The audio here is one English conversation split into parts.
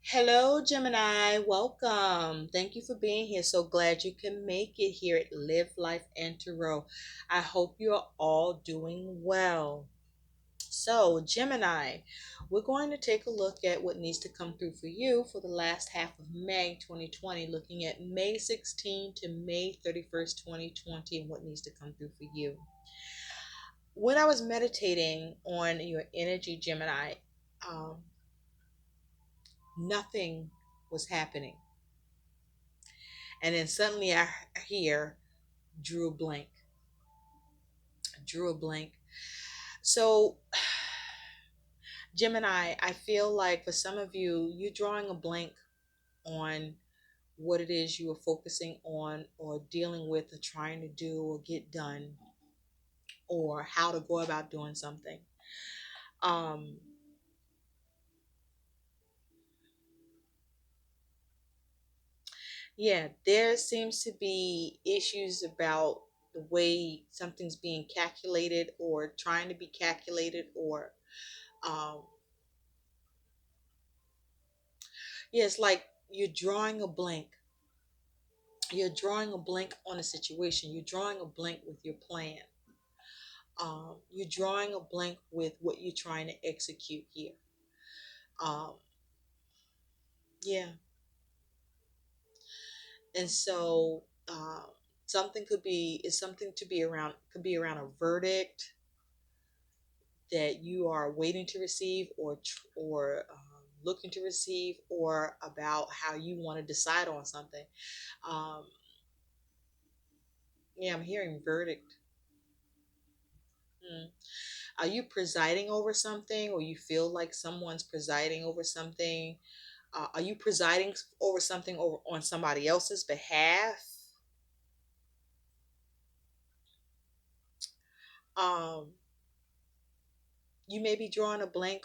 Hello, Gemini. Welcome. Thank you for being here. So glad you can make it here at Live Life and Tarot. I hope you're all doing well. So, Gemini, we're going to take a look at what needs to come through for you for the last half of May 2020, looking at May 16 to May 31st, 2020, and what needs to come through for you. When I was meditating on your energy, Gemini, um, nothing was happening. And then suddenly I hear drew a blank, drew a blank. So, Gemini, I feel like for some of you, you're drawing a blank on what it is you are focusing on or dealing with or trying to do or get done or how to go about doing something. Um, yeah, there seems to be issues about the way something's being calculated or trying to be calculated or um, yeah, it's like you're drawing a blank. You're drawing a blank on a situation. You're drawing a blank with your plan. You're drawing a blank with what you're trying to execute here. Um, yeah, and so something could be is something to be around. Could be around a verdict that you are waiting to receive, looking to receive, or about how you want to decide on something. Um, yeah, I'm hearing verdict. Hmm. Are you presiding over something, or you feel like someone's presiding over something? Are you presiding over something over on somebody else's behalf? Um, you may be drawing a blank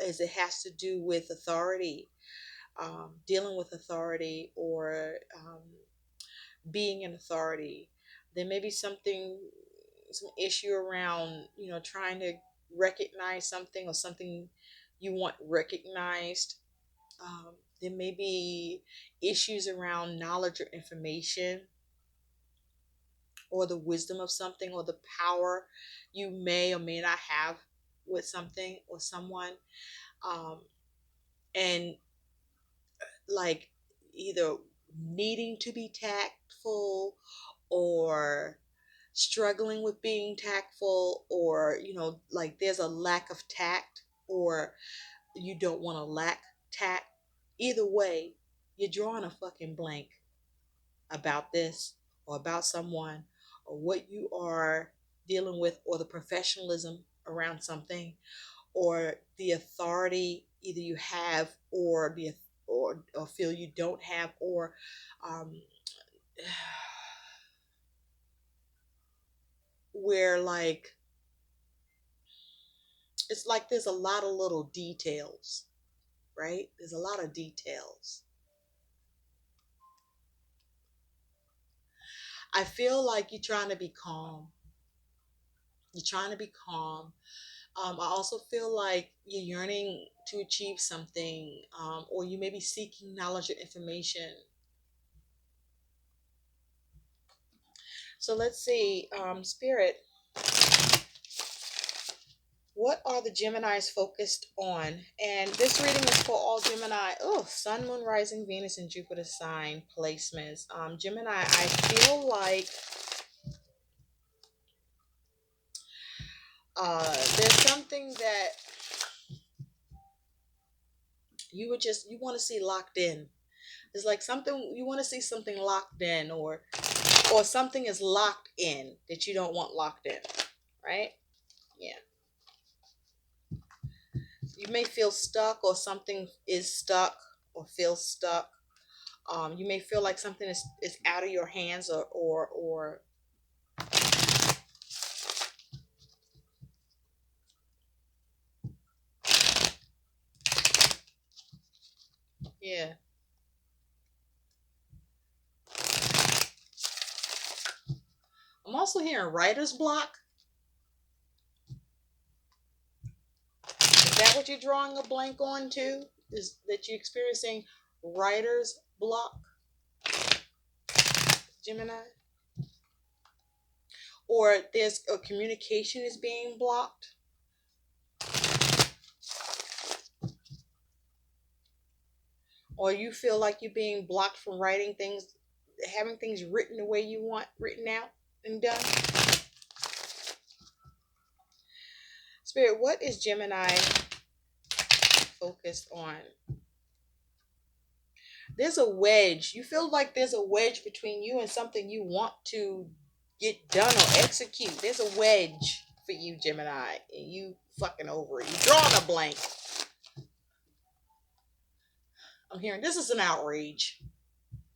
as it has to do with authority, dealing with authority, or being an authority. There may be some issue around, trying to recognize something or something you want recognized. There may be issues around knowledge or information or the wisdom of something or the power you may or may not have with something or someone. Um, and like either needing to be tactful or struggling with being tactful, or like there's a lack of tact, or you don't want to lack tact. Either way, you're drawing a fucking blank about this or about someone or what you are dealing with, or the professionalism around something, or the authority either you have or or feel you don't have, or um, where like it's like there's a lot of little details, right? There's a lot of details. I feel like you're trying to be calm. You're trying to be calm. I also feel like you're yearning to achieve something, or you may be seeking knowledge or information. So let's see, Spirit, what are the Geminis focused on? And this reading is for all Gemini. Oh, Sun, Moon, Rising, Venus, and Jupiter sign placements. Gemini, I feel like there's something that you want to see locked in. It's like something you want to see something locked in, or something is locked in that you don't want locked in, right? Yeah. You may feel stuck, or something is stuck or feels stuck. You may feel like something is out of your hands, or yeah. I'm also hearing writer's block. Is that what you're drawing a blank on too? is that you're experiencing writer's block, Gemini, or there's a communication is being blocked, or you feel like you're being blocked from writing things, having things written the way you want written out and done. Spirit, what is Gemini focused on? There's a wedge. You feel like there's a wedge between you and something you want to get done or execute. There's a wedge for you, Gemini, and you fucking over it. You're drawing a blank. I'm hearing this is an outrage.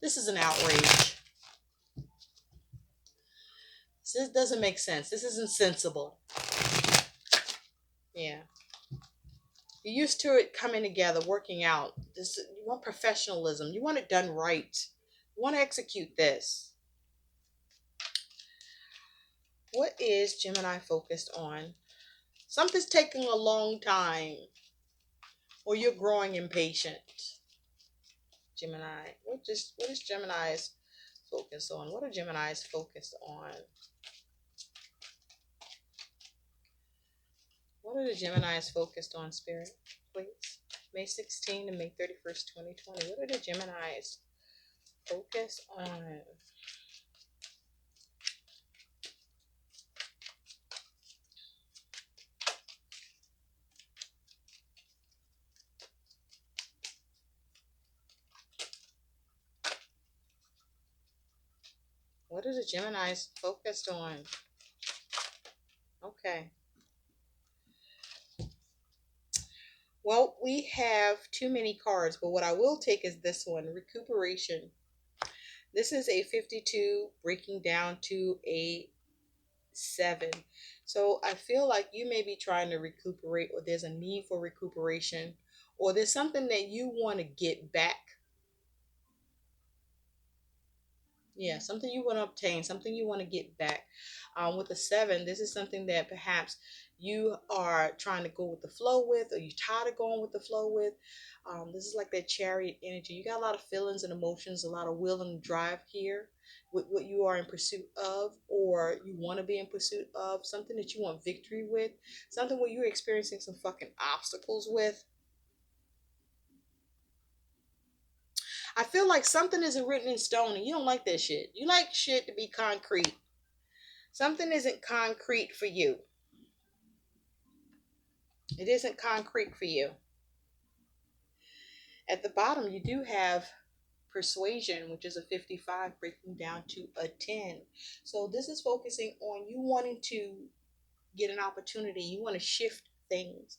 This is an outrage. This doesn't make sense. This isn't sensible. Yeah. You're used to it coming together, working out. This, you want professionalism. You want it done right. You want to execute this. What is Gemini focused on? Something's taking a long time, or you're growing impatient. Gemini. What is Gemini's focused on? What are Gemini's focused on? What are the Geminis focused on, Spirit? Please. May 16th to May 31st, 2020. What are the Geminis focused on? What are the Geminis focused on? Okay. Well, we have too many cards, but what I will take is this one, recuperation. This is a 52 breaking down to a 7. So I feel like you may be trying to recuperate, or there's a need for recuperation, or there's something that you want to get back. Yeah, something you want to obtain, something you want to get back. With the 7, this is something that perhaps you are trying to go with the flow with, or you're tired of going with the flow with. This is like that chariot energy. You got a lot of feelings and emotions, a lot of will and drive here with what you are in pursuit of, or you want to be in pursuit of, something that you want victory with, something where you're experiencing some fucking obstacles with. I feel like something isn't written in stone and you don't like that shit. You like shit to be concrete. Something isn't concrete for you. It isn't concrete for you. At the bottom, you do have persuasion, which is a 55 breaking down to a 10. So this is focusing on you wanting to get an opportunity. You want to shift things,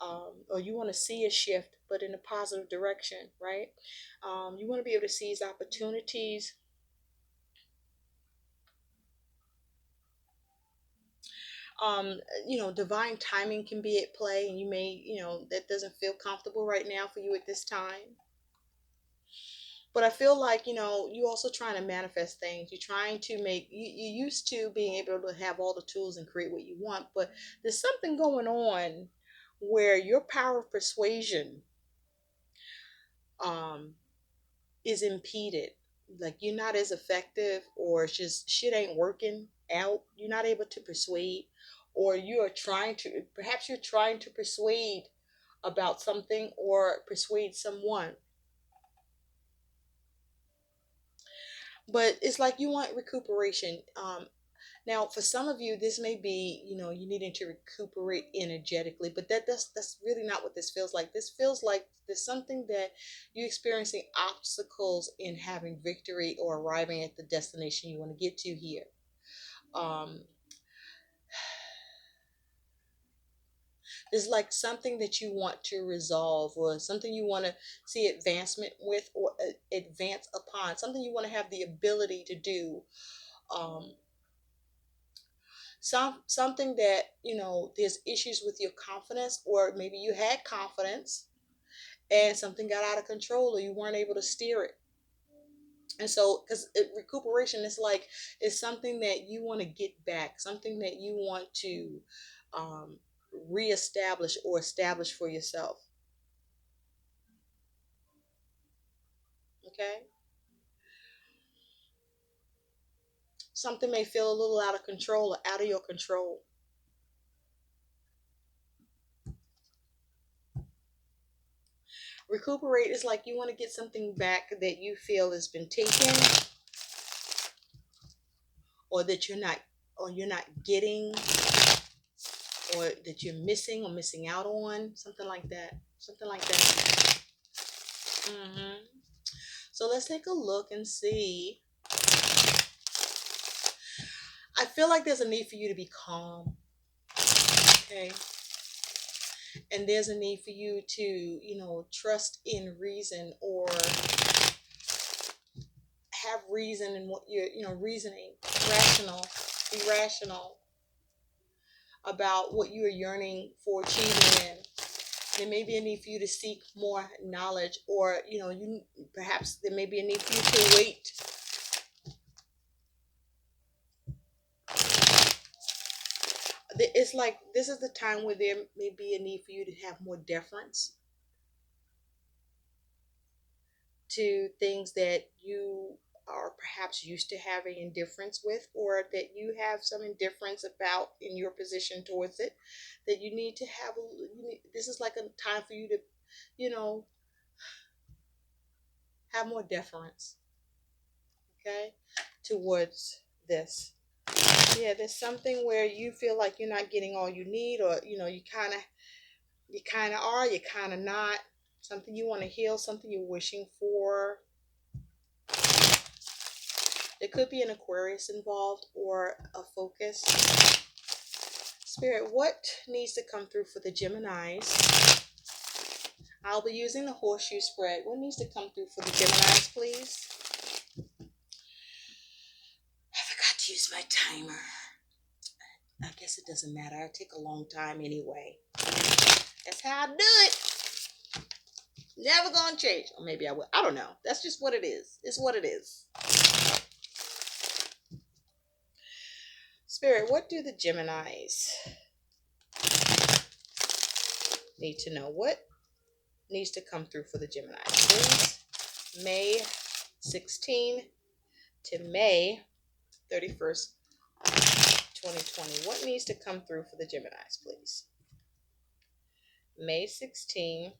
or you want to see a shift, but in a positive direction, right? You want to be able to seize opportunities. Divine timing can be at play, and you may, that doesn't feel comfortable right now for you at this time. But I feel like, you also trying to manifest things. You're trying to you're used to being able to have all the tools and create what you want, but there's something going on where your power of persuasion um, is impeded. Like you're not as effective, or it's just shit ain't working out. You're not able to persuade, or perhaps you're trying to persuade about something or persuade someone. But it's like you want recuperation. Now, for some of you, this may be, you needing to recuperate energetically, but that's really not what this feels like. This feels like there's something that you're experiencing obstacles in having victory or arriving at the destination you want to get to here. Um, there's like something that you want to resolve, or something you want to see advancement with, or advance upon, something you want to have the ability to do. Um, something that there's issues with your confidence, or maybe you had confidence and something got out of control, or you weren't able to steer it. And so, because recuperation is like, it's something that you want to get back, something that you want to um, reestablish or establish for yourself. Okay. Something may feel a little out of control or out of your control. Recuperate is like you want to get something back that you feel has been taken, or that you're not getting, or that you're missing or missing out on, something like that. Something like that. So let's take a look and see. I feel like there's a need for you to be calm. Okay. And there's a need for you to, trust in reason, or have reason in what you're, reasoning, rational, be rational about what you are yearning for achieving in. There may be a need for you to seek more knowledge, or, you perhaps there may be a need for you to wait. It's like this is the time where there may be a need for you to have more deference to things that you are perhaps used to having indifference with, or that you have some indifference about in your position towards it, that you need to have this is like a time for you to, you know have more deference, okay, towards this. Yeah, there's something where you feel like you're not getting all you need, or you kind of are, you kind of not. Something you want to heal, something you're wishing for. There could be an Aquarius involved, or a focus. Spirit, what needs to come through for the Geminis? I'll be using the horseshoe spread. What needs to come through for the Geminis, please? I forgot to use my timer. I guess it doesn't matter. I take a long time anyway. That's how I do it. Never gonna change. Or maybe I will. I don't know. That's just what it is. It's what it is. Spirit, what do the Geminis need to know? What needs to come through for the Geminis, please? May 16 to May 31st, 2020. What needs to come through for the Geminis, please? May 16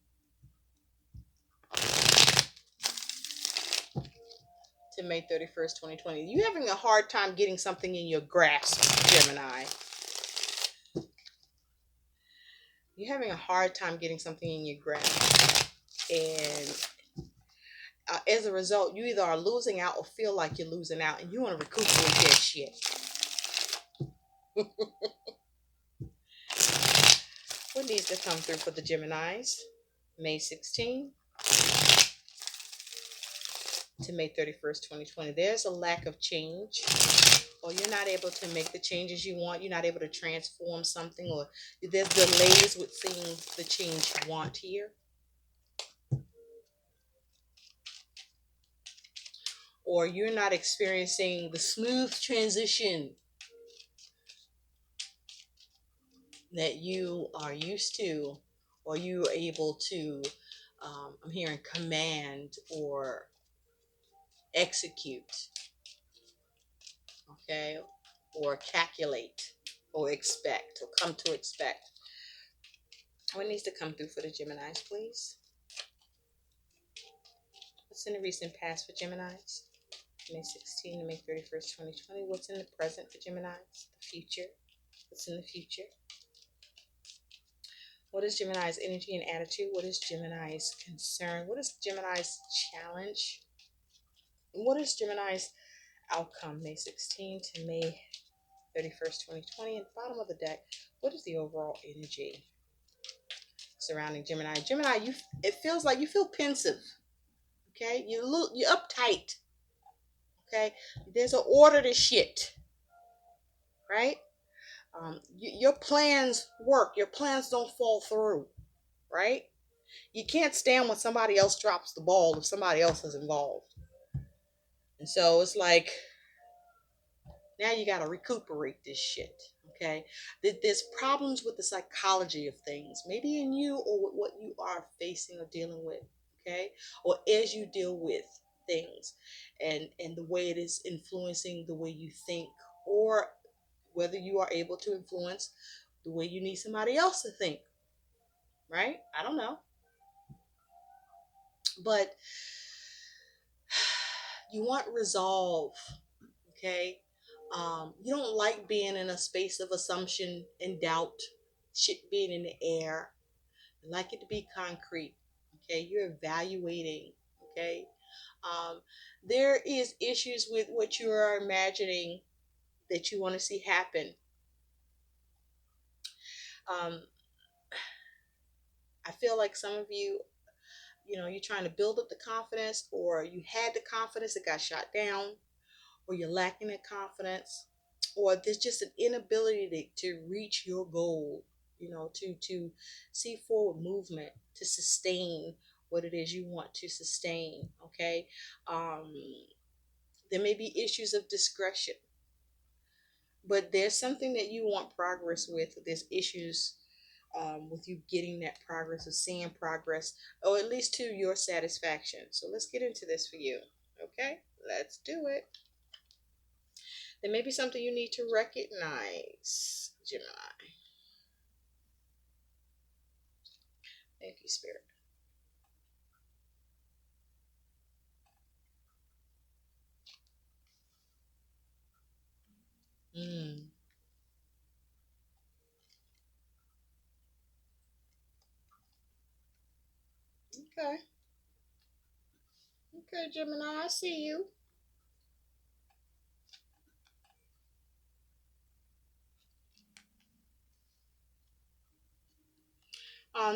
to May 31st, 2020. You having a hard time getting something in your grasp, Gemini. You're having a hard time getting something in your grasp. And as a result, you either are losing out or feel like you're losing out, and you want to recuperate that shit. What needs to come through for the Geminis? May 16 to May 31st, 2020. There's a lack of change, or you're not able to make the changes you want. You're not able to transform something, or there's delays with seeing the change you want here. Or you're not experiencing the smooth transition that you are used to, or you are able to, I'm hearing command or execute, okay, or calculate, or expect, or come to expect. What needs to come through for the Geminis, please? What's in the recent past for Geminis? May 16 to May 31st, 2020. What's in the present for Geminis? The future. What's in the future? What is Gemini's energy and attitude? What is Gemini's concern? What is Gemini's challenge? What is Gemini's outcome? May 16 to May 31st, 2020. At the bottom of the deck, what is the overall energy surrounding Gemini? Gemini, it feels like you feel pensive. Okay, you're uptight. Okay, there's an order to shit, right? Your plans work. Your plans don't fall through, right? You can't stand when somebody else drops the ball if somebody else is involved. And so it's like, now you got to recuperate this shit. Okay. There's problems with the psychology of things, maybe in you, or with what you are facing or dealing with. Okay. Or as you deal with things, and the way it is influencing the way you think, or whether you are able to influence the way you need somebody else to think, right? I don't know. But you want resolve, okay? You don't like being in a space of assumption and doubt, shit being in the air. You like it to be concrete, okay? You're evaluating, okay? Um, there is issues with what you are imagining that you want to see happen. Um, I feel like some of you, you're trying to build up the confidence, or you had the confidence that got shot down, or you're lacking that confidence, or there's just an inability to reach your goal, to see forward movement, to sustain what it is you want to sustain, okay? Um, there may be issues of discretion, but there's something that you want progress with. There's issues with you getting that progress or seeing progress, or at least to your satisfaction. So let's get into this for you. Okay, let's do it. There may be something you need to recognize, Gemini. Thank you, Spirit. Mm, okay. Okay, Gemini, I see you.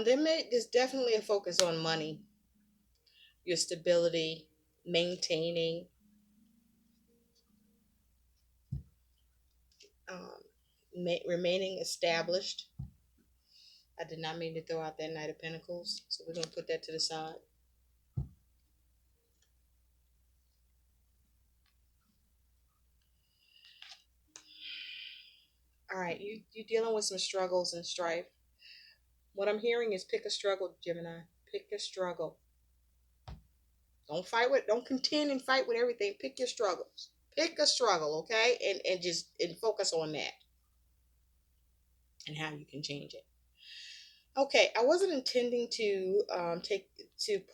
There's definitely a focus on money, your stability, maintaining, remaining established. I did not mean to throw out that Knight of Pentacles, so we're gonna put that to the side. All right, you're dealing with some struggles and strife. What I'm hearing is pick a struggle, Gemini. Pick a struggle. Don't contend and fight with everything. Pick your struggles. Pick a struggle, okay? And focus on that and how you can change it. Okay, I wasn't intending to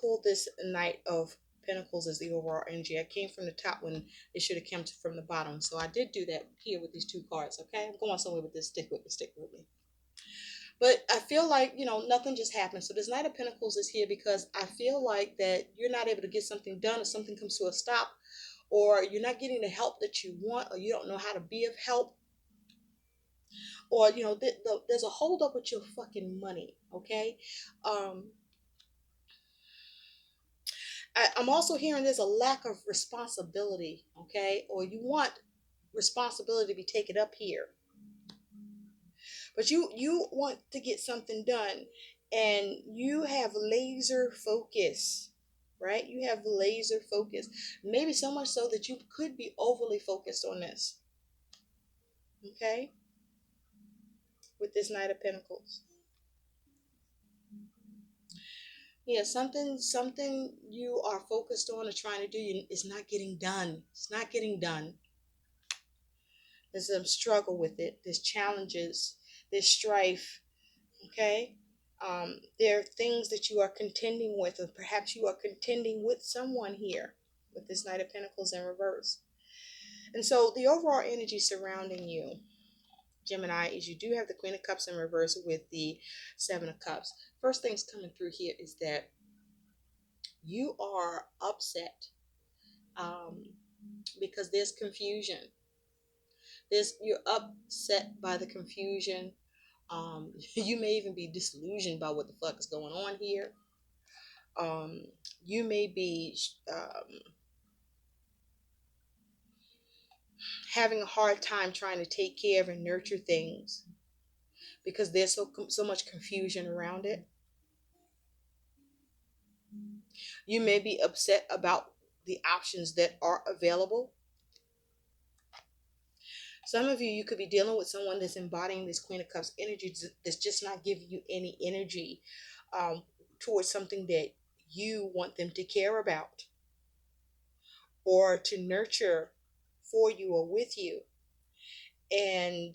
pull this Knight of Pentacles as the overall energy. I came from the top when it should have come from the bottom. So I did do that here with these two cards, okay? I'm going somewhere with this. Stick with me. But I feel like, nothing just happened. So this Knight of Pentacles is here because I feel like that you're not able to get something done, or something comes to a stop, or you're not getting the help that you want, or you don't know how to be of help, or, there's a hold up with your fucking money, okay? Um, I'm also hearing there's a lack of responsibility, okay? Or you want responsibility to be taken up here, but you want to get something done, and you have laser focus, right? You have laser focus, maybe so much so that you could be overly focused on this, okay, with this Knight of Pentacles. Yeah, something you are focused on or trying to do is not getting done. It's not getting done. There's a struggle with it. There's challenges. There's strife. Okay. There are things that you are contending with, or perhaps you are contending with someone here with this Knight of Pentacles in reverse. And so the overall energy surrounding you, Gemini, is you do have the Queen of Cups in reverse with the Seven of Cups. First things coming through here is that you are upset, um, because there's confusion. You're upset by the confusion. You may even be disillusioned by what the fuck is going on here. Um, you may be having a hard time trying to take care of and nurture things because there's so much confusion around it. You may be upset about the options that are available. Some of you could be dealing with someone that's embodying this Queen of Cups energy, that's just not giving you any energy towards something that you want them to care about. or to nurture for you or with you, and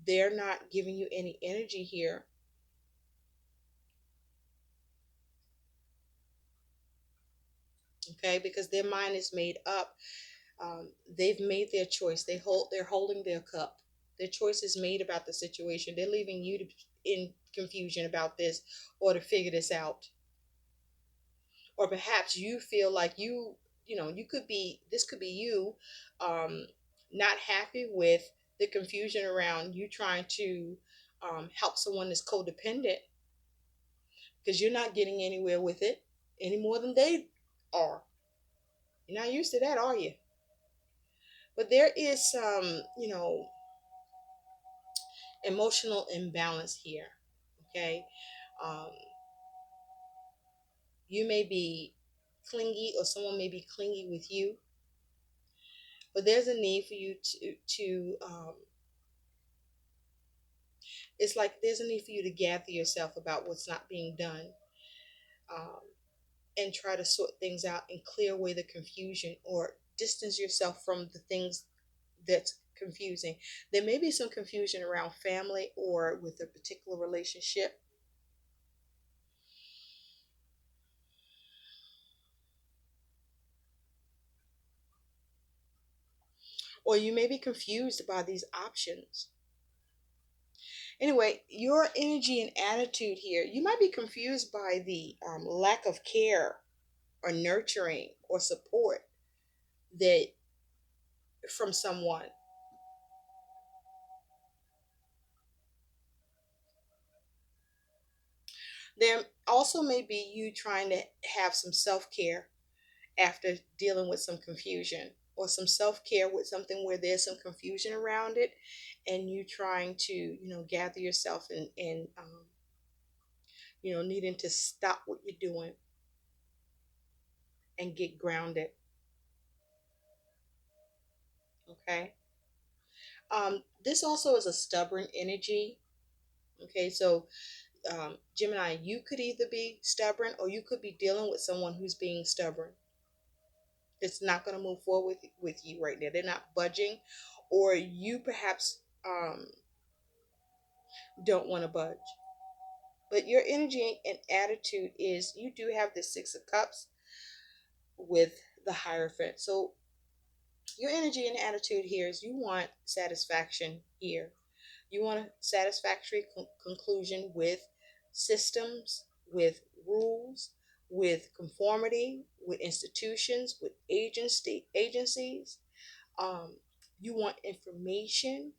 they're not giving you any energy here. Okay, because their mind is made up. They've made their choice. They're holding their cup. Their choice is made about the situation. They're leaving you to in confusion about this, or to figure this out. Or perhaps you feel like you could be, this could be you, um, not happy with the confusion around you trying to help someone that's codependent, because you're not getting anywhere with it any more than they are. You're not used to that, are you? But there is some, emotional imbalance here. Okay. um, you may be clingy, or someone may be clingy with you, but there's a need for you to it's like there's a need for you to gather yourself about what's not being done, um, and try to sort things out and clear away the confusion, or distance yourself from the things that's confusing. There may be some confusion around family or with a particular relationship, or you may be confused by these options. Anyway, your energy and attitude here, you might be confused by the lack of care or nurturing or support that from someone. There also may be you trying to have some self care after dealing with some confusion, or some self care with something where there's some confusion around it, and you trying to, gather yourself and needing to stop what you're doing and get grounded. Okay. This also is a stubborn energy. Okay. So, Gemini, you could either be stubborn, or you could be dealing with someone who's being stubborn. It's not going to move forward with you right now. They're not budging, or you perhaps don't want to budge. But your energy and attitude is, you do have the Six of Cups with the Hierophant. So your energy and attitude here is, you want satisfaction here. You want a satisfactory conclusion with systems, with rules, with conformity, with institutions, with agencies. Um, you want information.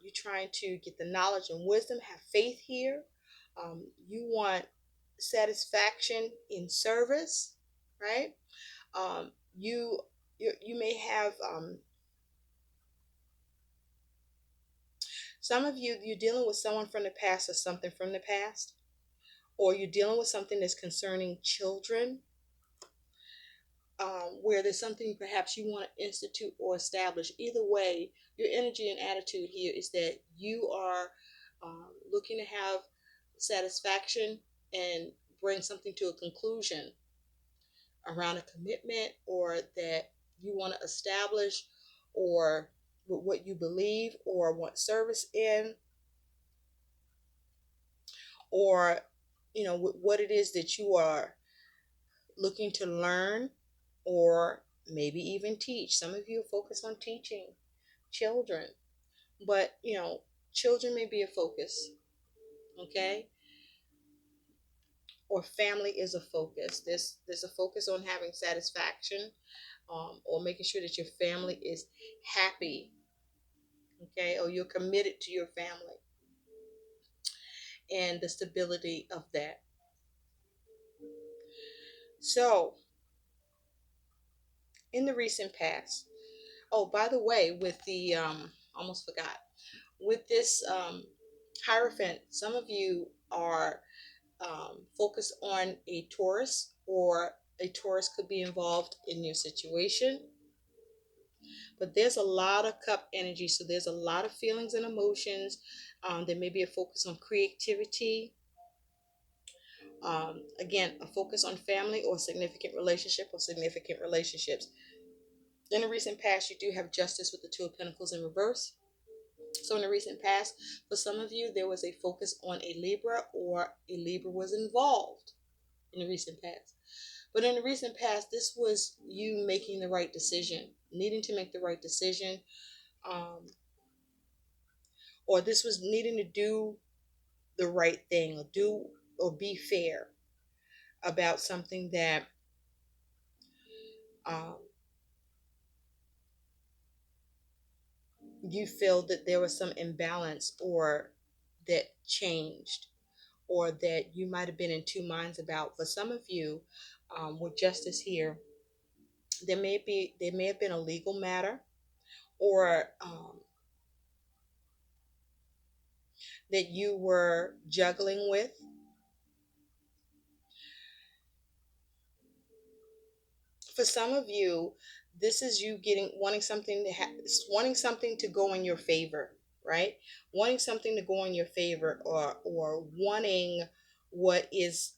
You're trying to get the knowledge and wisdom, have faith here. You want satisfaction in service, right? You may have some of you, you're dealing with someone from the past or something from the past, or you're dealing with something that's concerning children, where there's something perhaps you want to institute or establish. Either way, your energy and attitude here is that you are looking to have satisfaction and bring something to a conclusion around a commitment, or that you want to establish, or with what you believe or want service in, or with what it is that you are looking to learn, or maybe even teach. Some of you focus on teaching children, but children may be a focus. Okay. Or family is a focus. There's a focus on having satisfaction, or making sure that your family is happy. Okay. Or you're committed to your family and the stability of that. So in the recent past, oh, by the way, with the almost forgot, with this Hierophant, some of you are focused on a Taurus, or a Taurus could be involved in your situation. But there's a lot of cup energy, so there's a lot of feelings and emotions. There may be a focus on creativity, Again, a focus on family or significant relationship or significant relationships. In the recent past, you do have justice with the Two of Pentacles in reverse. So in the recent past, for some of you, there was a focus on a Libra, or a Libra was involved in the recent past. But in the recent past, this was you making the right decision, needing to make the right decision, um, or this was needing to do the right thing, or be fair about something that um, you feel that there was some imbalance, or that changed, or that you might have been in two minds about. For some of you, with justice here, there may have been a legal matter, or that you were juggling with. For some of you, this is you getting wanting something to go in your favor, right? Wanting something to go in your favor, or wanting what is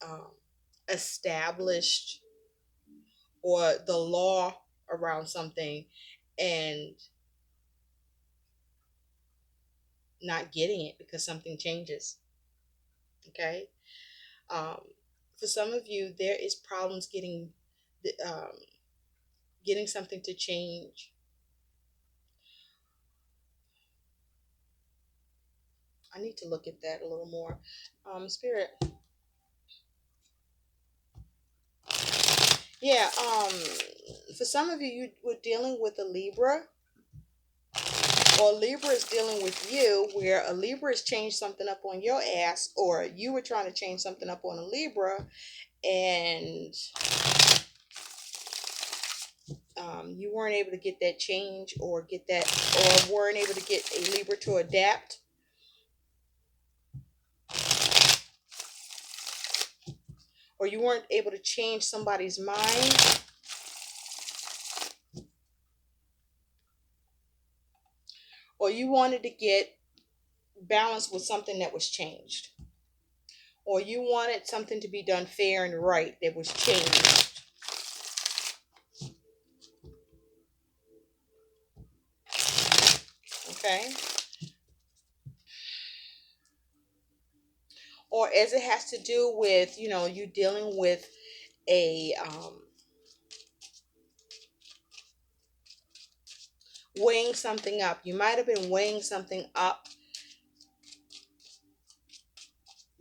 established, or the law around something, and not getting it because something changes. Okay. um, for some of you, there is problems um, getting something to change. I need to look at that a little more. Spirit. Yeah. For some of you, you were dealing with a Libra, or Libra is dealing with you, where a Libra has changed something up on your ass, or you were trying to change something up on a Libra, and you weren't able to get that change, or get that, or weren't able to get a Libra to adapt, or you weren't able to change somebody's mind, or you wanted to get balance with something that was changed, or you wanted something to be done fair and right that was changed. Okay. Or as it has to do with, you dealing with a weighing something up. You might have been weighing something up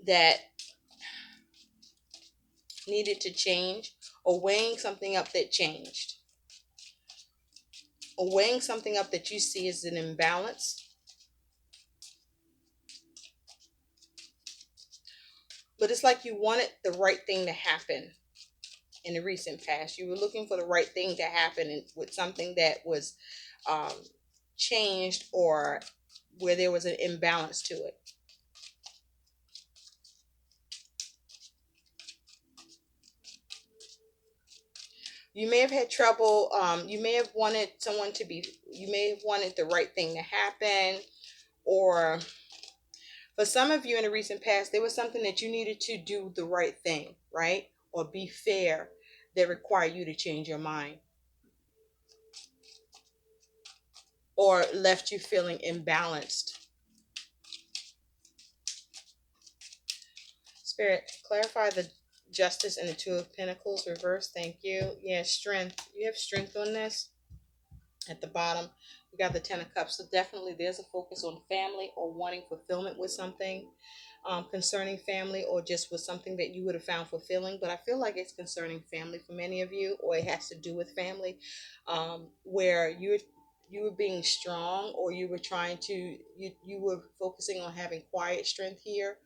that needed to change, or weighing something up that changed, or weighing something up that you see as an imbalance. But it's like you wanted the right thing to happen in the recent past. You were looking for the right thing to happen with something that was um, changed, or where there was an imbalance to it. You may have had trouble. You may have wanted someone to be, you may have wanted the right thing to happen, or for some of you in the recent past, there was something that you needed to do the right thing, right? Or be fair, that required you to change your mind, or left you feeling imbalanced. Spirit, clarify the justice and the Two of Pentacles reverse. Thank you. Yeah, strength. You have strength on this. At the bottom, we got the Ten of Cups. So definitely there's a focus on family, or wanting fulfillment with something concerning family, or just with something that you would have found fulfilling. But I feel like it's concerning family for many of you, or it has to do with family, where you were being strong, or you were trying to, you were focusing on having quiet strength here,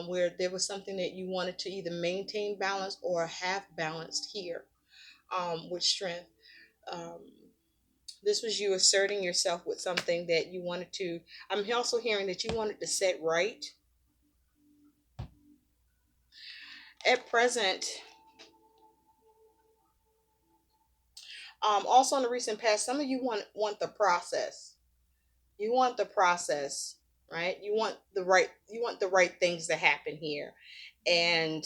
where there was something that you wanted to either maintain balance or have balanced here, with strength. um, this was you asserting yourself with something that you wanted to. I'm also hearing that you wanted to set right. At present, also in the recent past, some of you want the process. You want the process, right? You want the right things to happen here, and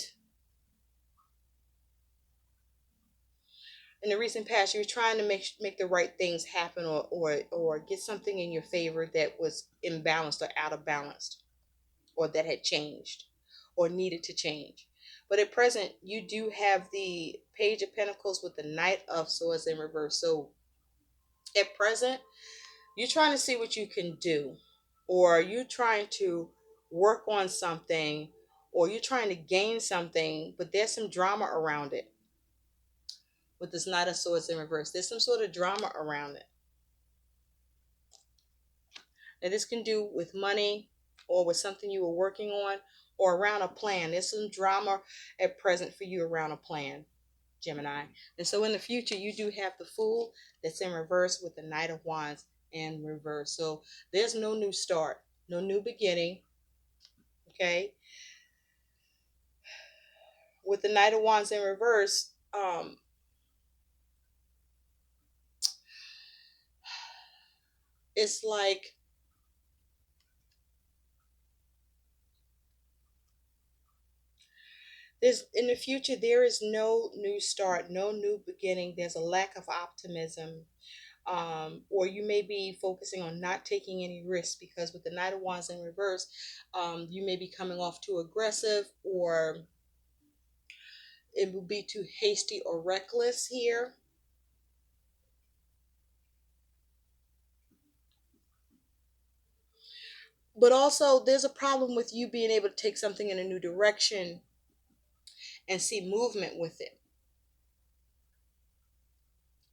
in the recent past you were trying to make the right things happen, or get something in your favor that was imbalanced or out of balance, or that had changed or needed to change. But at present, you do have the Page of Pentacles with the Knight of Swords in reverse. So at present, you're trying to see what you can do, or you're trying to work on something, or you're trying to gain something, but there's some drama around it. With this Knight of Swords in reverse, there's some sort of drama around it. Now, this can do with money, or with something you were working on, or around a plan. There's some drama at present for you around a plan, Gemini. And so in the future, you do have the Fool that's in reverse with the Knight of Wands in reverse. So there's no new start, no new beginning. Okay. With the Knight of Wands in reverse, it's like there's in the future there is no new start, no new beginning. There's a lack of optimism, or you may be focusing on not taking any risks, because with the Knight of Wands in reverse, you may be coming off too aggressive, or it will be too hasty or reckless here. But also, there's a problem with you being able to take something in a new direction and see movement with it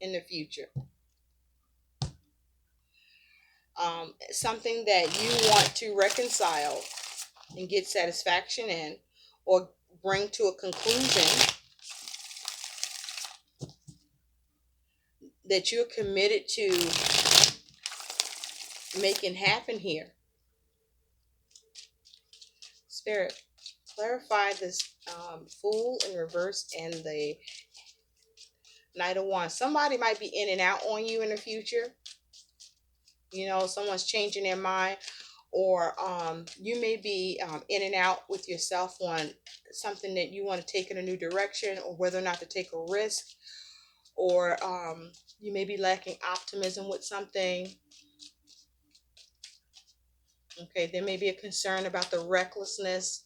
in the future. Something that you want to reconcile and get satisfaction in, or bring to a conclusion, that you're committed to making happen here. Spirit, clarify this Fool in reverse and the Knight of Wands. Somebody might be in and out on you in the future. You know, someone's changing their mind, or you may be in and out with yourself on something that you want to take in a new direction, or whether or not to take a risk, or you may be lacking optimism with something. Okay, there may be a concern about the recklessness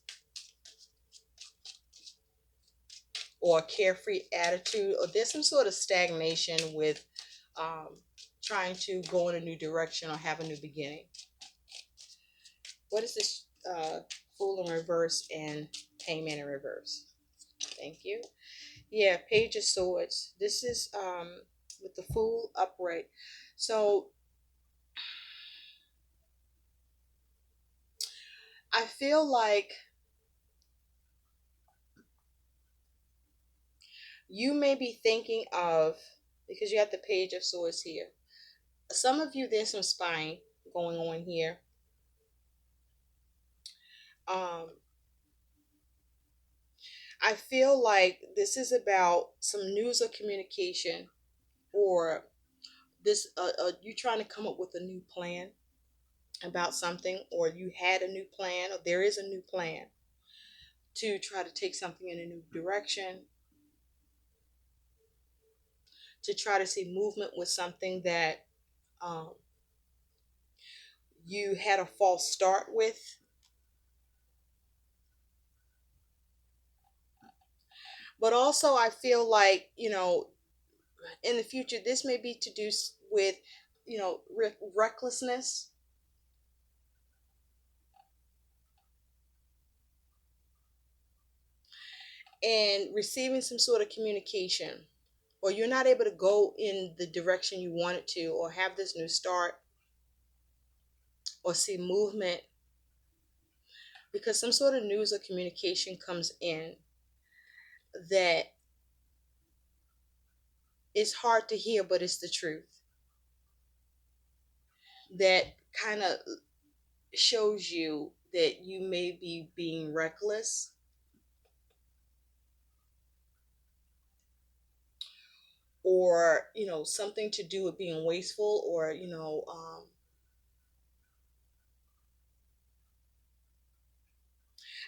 or a carefree attitude, or there's some sort of stagnation with um, trying to go in a new direction or have a new beginning. What is this Fool in reverse and Hangman in reverse? Thank you. Yeah, Page of Swords. This is with the Fool upright. So I feel like you may be thinking of, because you have the Page of Swords here. Some of you, there's some spying going on here. Um, I feel like this is about some news or communication, or this you trying to come up with a new plan about something, or you had a new plan, or there is a new plan to try to take something in a new direction, to try to see movement with something that um, you had a false start with. But also, I feel like, in the future, this may be to do with, recklessness, and receiving some sort of communication, or you're not able to go in the direction you wanted to, or have this new start, or see movement, because some sort of news or communication comes in that is hard to hear, but it's the truth, that kind of shows you that you may be being reckless, or something to do with being wasteful, or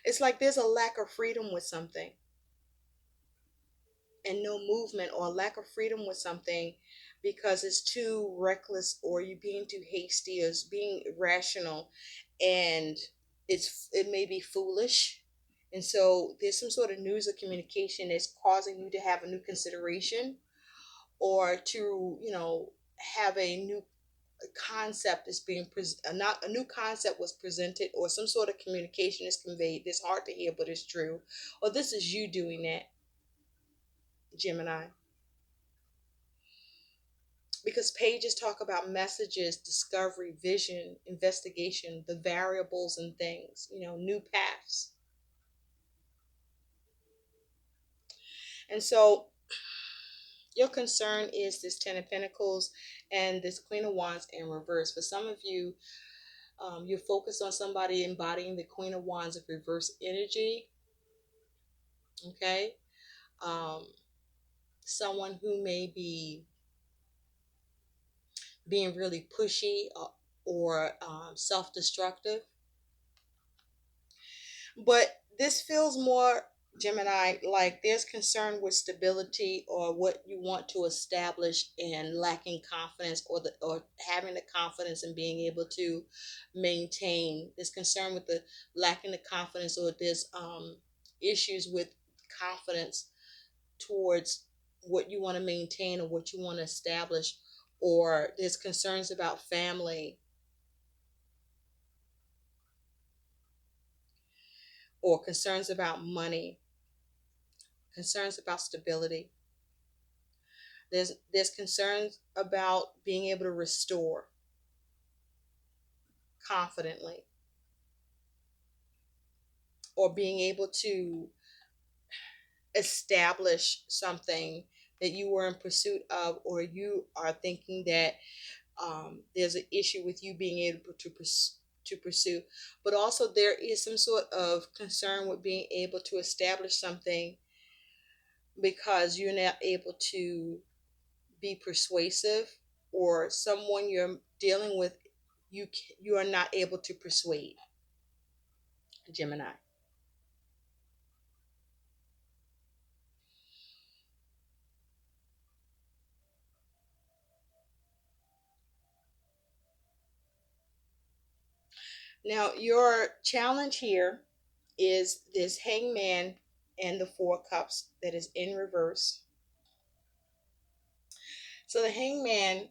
it's like there's a lack of freedom with something. and no movement or lack of freedom with something because it's too reckless or you're being too hasty or it's being irrational, and it may be foolish. And so there's some sort of news or communication that's causing you to have a new consideration, or to have a new concept is being not a new concept was presented, or some sort of communication is conveyed that's hard to hear but it's true, or this is you doing that, Gemini. Because pages talk about messages, discovery, vision, investigation, the variables and things, new paths. And so your concern is this Ten of Pentacles and this Queen of Wands in reverse. For some of you, you're focused on somebody embodying the Queen of Wands of reverse energy. Okay. um, Someone who may be being really pushy, or self-destructive. But this feels more, Gemini, like there's concern with stability or what you want to establish, and lacking confidence, or having the confidence and being able to maintain. There's concern with the lacking the confidence, or there's issues with confidence towards what you want to maintain or what you want to establish, or there's concerns about family, or concerns about money, concerns about stability. There's concerns about being able to restore confidently, or being able to establish something that you were in pursuit of, or you are thinking that there's an issue with you being able to pursue. But also there is some sort of concern with being able to establish something because you're not able to be persuasive, or someone you're dealing with, you are not able to persuade, Gemini. Now your challenge here is this Hangman and the Four Cups that is in reverse. So the Hangman,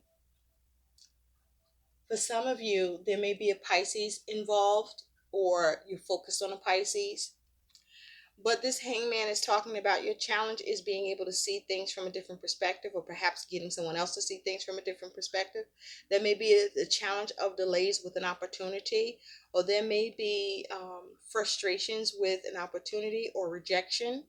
for some of you, there may be a Pisces involved, or you're focused on a Pisces. But this Hangman is talking about your challenge is being able to see things from a different perspective, or perhaps getting someone else to see things from a different perspective. There may be a challenge of delays with an opportunity, or there may be frustrations with an opportunity or rejection.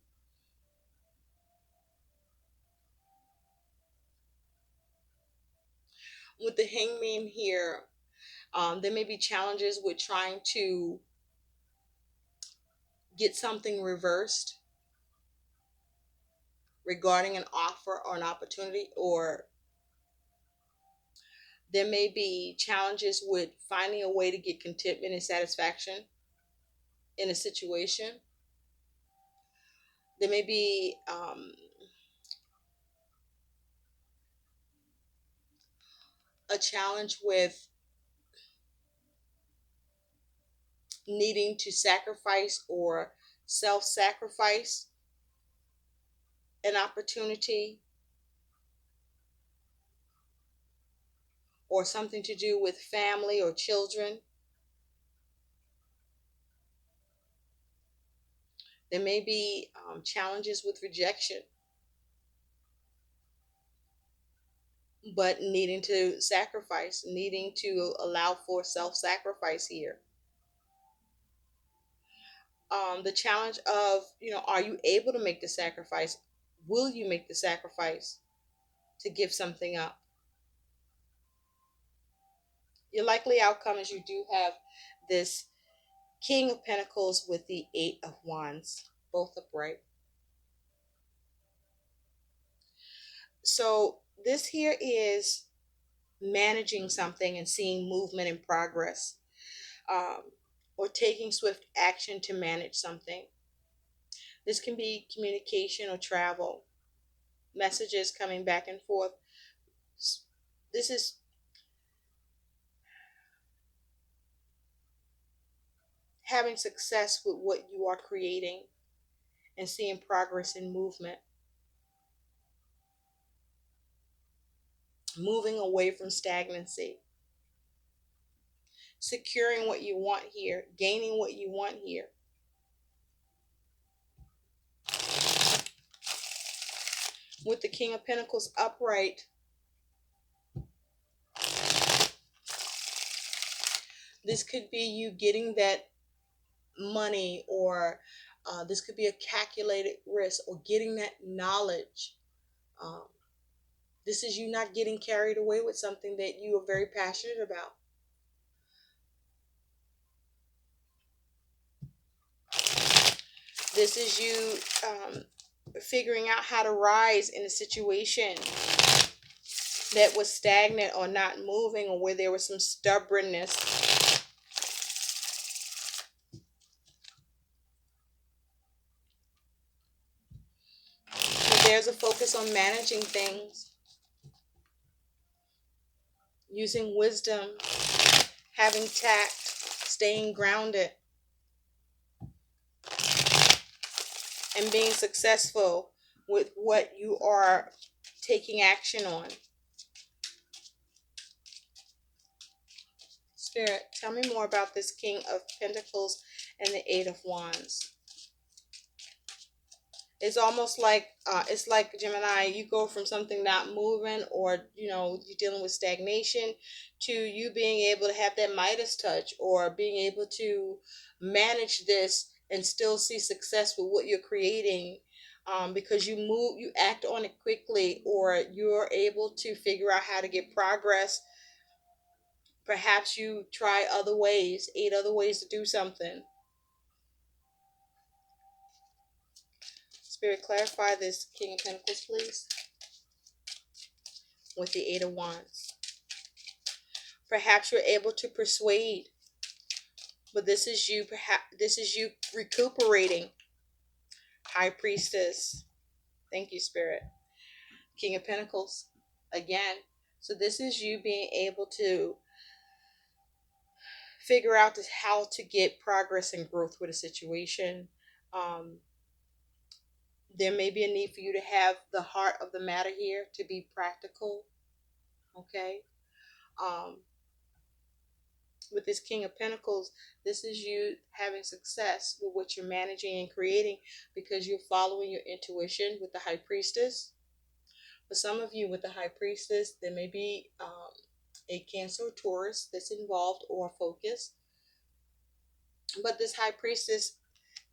With the Hangman here, there may be challenges with trying to get something reversed regarding an offer or an opportunity, or there may be challenges with finding a way to get contentment and satisfaction in a situation. There may be a challenge with needing to sacrifice or self sacrifice an opportunity, or something to do with family or children. There may be challenges with rejection, but needing to sacrifice, needing to allow for self sacrifice here. The challenge of, are you able to make the sacrifice? Will you make the sacrifice to give something up? Your likely outcome is you do have this King of Pentacles with the Eight of Wands, both upright. So this here is managing something and seeing movement and progress, um, or taking swift action to manage something. This can be communication or travel. messages coming back and forth. This is having success with what you are creating and seeing progress and movement, moving away from stagnancy, securing what you want here, gaining what you want here. With the King of Pentacles upright, this could be you getting that money, or this could be a calculated risk, or getting that knowledge. Um, this is you not getting carried away with something that you are very passionate about. This is you figuring out how to rise in a situation that was stagnant or not moving, or where there was some stubbornness. But there's a focus on managing things, using wisdom, having tact, staying grounded, and being successful with what you are taking action on. Spirit, tell me more about this King of Pentacles and the Eight of Wands. It's almost like it's like, Gemini, you go from something not moving, or you're dealing with stagnation, to you being able to have that Midas touch, or being able to manage this and still see success with what you're creating, because you act on it quickly, or you're able to figure out how to get progress. Perhaps you try other ways, 8 other ways to do something. Spirit, clarify this King of Pentacles, please, with the Eight of Wands. Perhaps you're able to persuade, but this is you. Perhaps this is you recuperating. High Priestess. Thank you, Spirit. King of Pentacles again. So this is you being able to figure out how to get progress and growth with a situation. There may be a need for you to have the heart of the matter here, to be practical. Okay. With this King of Pentacles, this is you having success with what you're managing and creating, because you're following your intuition with the High Priestess. For some of you with the High Priestess, there may be a Cancer or Taurus that's involved, or focus. But this High Priestess,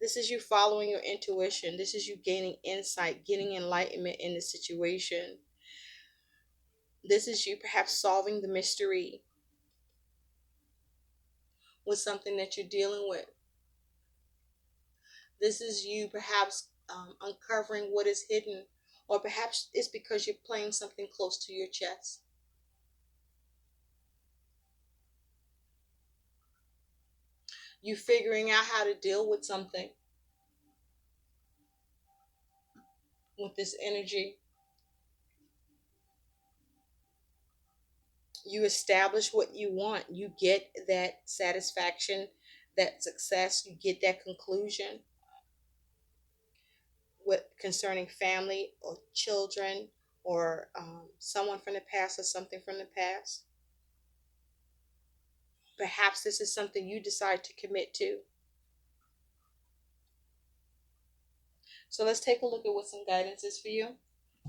this is you following your intuition. This is you gaining insight, getting enlightenment in the situation. This is you perhaps solving the mystery with something that you're dealing with. This is you perhaps uncovering what is hidden, or perhaps it's because you're playing something close to your chest. You figuring out how to deal with something with this energy. You establish what you want. You get that satisfaction, that success. You get that conclusion. What concerning family or children, or someone from the past, or something from the past. Perhaps this is something you decide to commit to. So let's take a look at what some guidance is for you.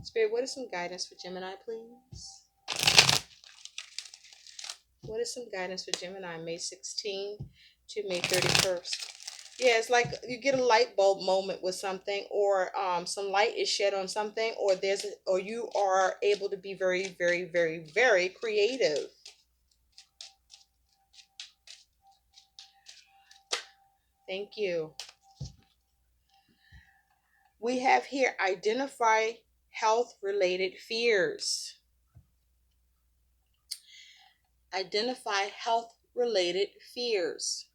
Spirit, what is some guidance for Gemini, please? What is some guidance for Gemini, May 16 to May 31st? Yeah, it's like you get a light bulb moment with something, or some light is shed on something, or you are able to be very, very, very, very creative. Thank you. We have here, identify health-related fears. Identify health-related fears.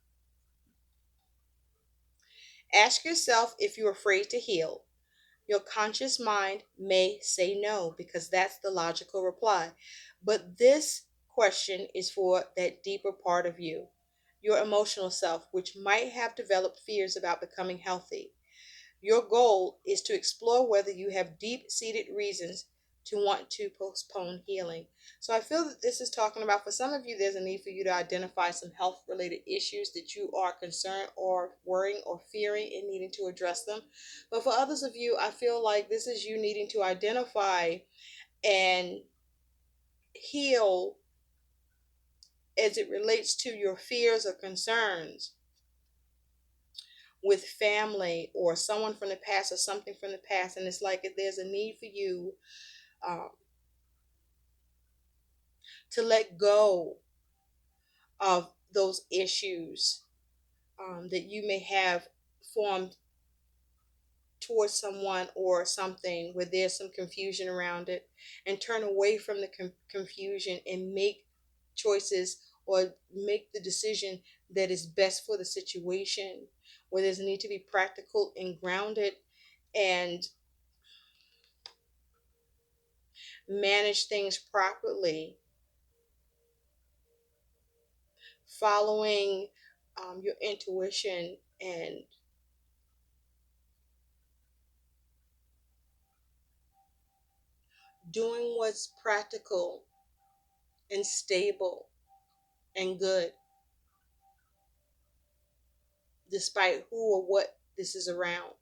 Ask yourself if you're afraid to heal. Your conscious mind may say no because that's the logical reply. But this question is for that deeper part of you, your emotional self, which might have developed fears about becoming healthy. Your goal is to explore whether you have deep seated reasons to want to postpone healing. So I feel that this is talking about, for some of you, there's a need for you to identify some health related issues that you are concerned or worrying or fearing and needing to address them. But for others of you, I feel like this is you needing to identify and heal as it relates to your fears or concerns with family or someone from the past or something from the past. And it's like there's a need for you um, to let go of those issues that you may have formed towards someone or something where there's some confusion around it, and turn away from the confusion and make choices or make the decision that is best for the situation, where there's a need to be practical and grounded and manage things properly, following your intuition and doing what's practical and stable and good, despite who or what this is around.